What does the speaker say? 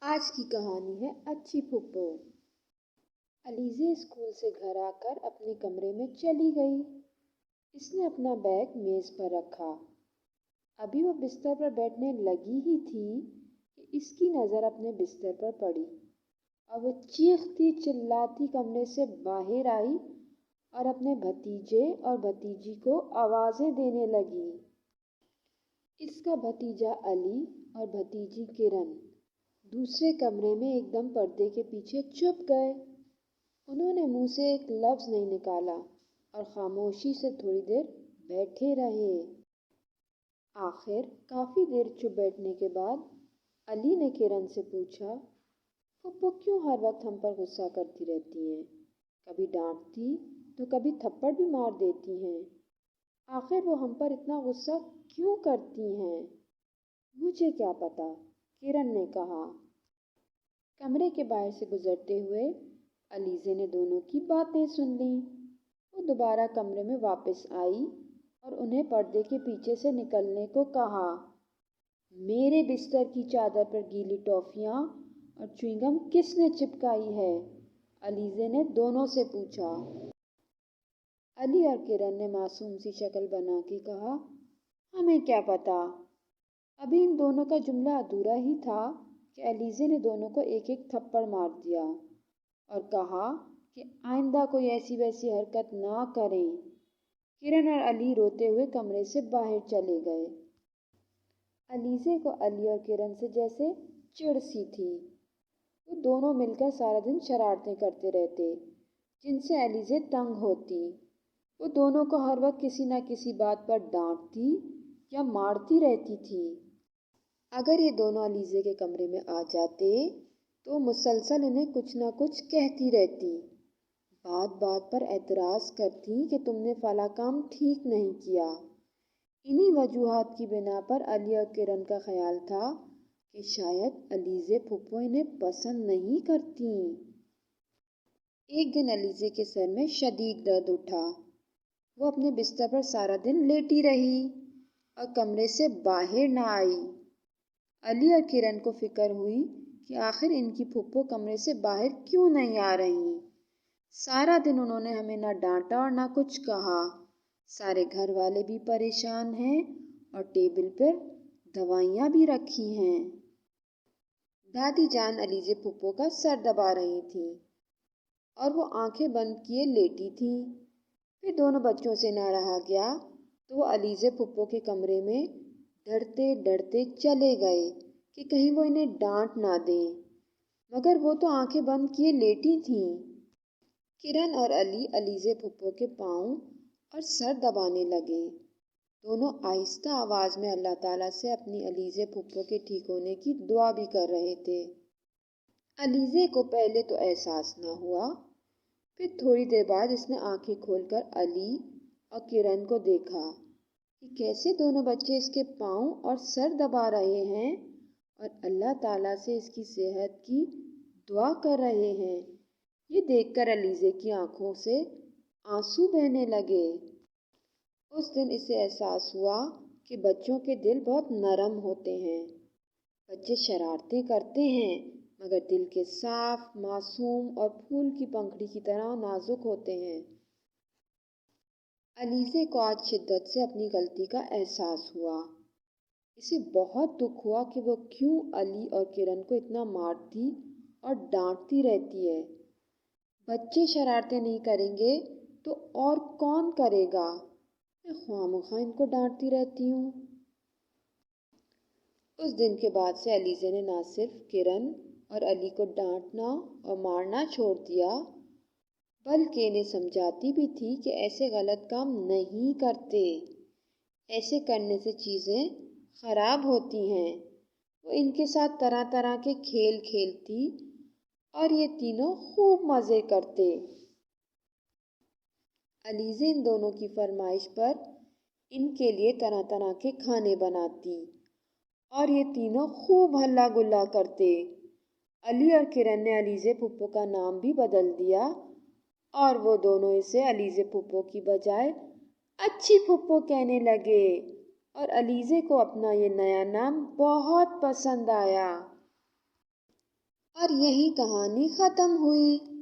آج کی کہانی ہے اچھی پھپھو۔ علیزے اسکول سے گھر آ کر اپنے کمرے میں چلی گئی۔ اس نے اپنا بیگ میز پر رکھا۔ ابھی وہ بستر پر بیٹھنے لگی ہی تھی کہ اس کی نظر اپنے بستر پر پڑی اور وہ چیختی چلاتی کمرے سے باہر آئی اور اپنے بھتیجے اور بھتیجی کو آوازیں دینے لگی۔ اس کا بھتیجا علی اور بھتیجی کرن دوسرے کمرے میں ایک دم پردے کے پیچھے چھپ گئے۔ انہوں نے منہ سے ایک لفظ نہیں نکالا اور خاموشی سے تھوڑی دیر بیٹھے رہے۔ آخر کافی دیر چپ بیٹھنے کے بعد علی نے کرن سے پوچھا، پھپھو کیوں ہر وقت ہم پر غصہ کرتی رہتی ہیں؟ کبھی ڈانٹتی تو کبھی تھپڑ بھی مار دیتی ہیں۔ آخر وہ ہم پر اتنا غصہ کیوں کرتی ہیں؟ مجھے کیا پتا، کرن نے کہا۔ کمرے کے باہر سے گزرتے ہوئے علیزے نے دونوں کی باتیں سن لیں۔ وہ دوبارہ کمرے میں واپس آئی اور انہیں پردے کے پیچھے سے نکلنے کو کہا۔ میرے بستر کی چادر پر گیلی ٹافیاں اور چوئنگم کس نے چپکائی ہے؟ علیزے نے دونوں سے پوچھا۔ علی اور کرن نے معصوم سی شکل بنا کے کہا، ہمیں کیا پتا۔ ابھی ان دونوں کا جملہ ادھورا ہی تھا کہ علیزے نے دونوں کو ایک ایک تھپڑ مار دیا اور کہا کہ آئندہ کوئی ایسی ویسی حرکت نہ کریں۔ کرن اور علی روتے ہوئے کمرے سے باہر چلے گئے۔ علیزے کو علی اور کرن سے جیسے چڑ سی تھی۔ وہ دونوں مل کر سارا دن شرارتیں کرتے رہتے جن سے علیزے تنگ ہوتی۔ وہ دونوں کو ہر وقت کسی نہ کسی بات پر ڈانٹتی یا مارتی رہتی تھی۔ اگر یہ دونوں علیزے کے کمرے میں آ جاتے تو مسلسل انہیں کچھ نہ کچھ کہتی رہتی، بات بات پر اعتراض کرتی کہ تم نے فلاں کام ٹھیک نہیں کیا۔ انہی وجوہات کی بنا پر علی اور کرن کا خیال تھا کہ شاید علیزے پھپھو انہیں پسند نہیں کرتی۔ ایک دن علیزے کے سر میں شدید درد اٹھا۔ وہ اپنے بستر پر سارا دن لیٹی رہی اور کمرے سے باہر نہ آئی۔ علی اور کرن کو فکر ہوئی کہ آخر ان کی پھپھو کمرے سے باہر کیوں نہیں آ رہی۔ سارا دن انہوں نے ہمیں نہ ڈانٹا اور نہ کچھ کہا۔ سارے گھر والے بھی پریشان ہیں اور ٹیبل پر دوائیاں بھی رکھی ہیں۔ دادی جان علیزے پھپھو کا سر دبا رہی تھیں اور وہ آنکھیں بند کیے لیٹی تھیں۔ پھر دونوں بچوں سے نہ رہا گیا تو وہ علیزے پھپھو کے کمرے میں ڈرتے ڈرتے چلے گئے کہ کہیں وہ انہیں ڈانٹ نہ دیں، مگر وہ تو آنکھیں بند کیے لیٹی تھیں۔ کرن اور علی علیزے پھپھو کے پاؤں اور سر دبانے لگے۔ دونوں آہستہ آواز میں اللہ تعالیٰ سے اپنی علیزے پھپھو کے ٹھیک ہونے کی دعا بھی کر رہے تھے۔ علیزے کو پہلے تو احساس نہ ہوا، پھر تھوڑی دیر بعد اس نے آنکھیں کھول کر علی اور کرن کو دیکھا کہ کیسے دونوں بچے اس کے پاؤں اور سر دبا رہے ہیں اور اللہ تعالیٰ سے اس کی صحت کی دعا کر رہے ہیں۔ یہ دیکھ کر علیزے کی آنکھوں سے آنسو بہنے لگے۔ اس دن اسے احساس ہوا کہ بچوں کے دل بہت نرم ہوتے ہیں۔ بچے شرارتیں کرتے ہیں مگر دل کے صاف، معصوم اور پھول کی پنکھڑی کی طرح نازک ہوتے ہیں۔ علیزے کو آج شدت سے اپنی غلطی کا احساس ہوا۔ اسے بہت دکھ ہوا کہ وہ کیوں علی اور کرن کو اتنا مارتی اور ڈانٹتی رہتی ہے۔ بچے شرارتیں نہیں کریں گے تو اور کون کرے گا؟ میں خواہ مخواہ ان کو ڈانٹتی رہتی ہوں۔ اس دن کے بعد سے علیزے نے نہ صرف کرن اور علی کو ڈانٹنا اور مارنا چھوڑ دیا بلکہ انہیں سمجھاتی بھی تھی کہ ایسے غلط کام نہیں کرتے، ایسے کرنے سے چیزیں خراب ہوتی ہیں۔ وہ ان کے ساتھ طرح طرح کے کھیل کھیلتی اور یہ تینوں خوب مزے کرتے۔ علیزے ان دونوں کی فرمائش پر ان کے لیے طرح طرح کے کھانے بناتی اور یہ تینوں خوب ہلا گلا کرتے۔ علی اور کرن نے علیزے پھپھو کا نام بھی بدل دیا اور وہ دونوں اسے علیزے پھپھو کی بجائے اچھی پھپھو کہنے لگے اور علیزے کو اپنا یہ نیا نام بہت پسند آیا۔ اور یہی کہانی ختم ہوئی۔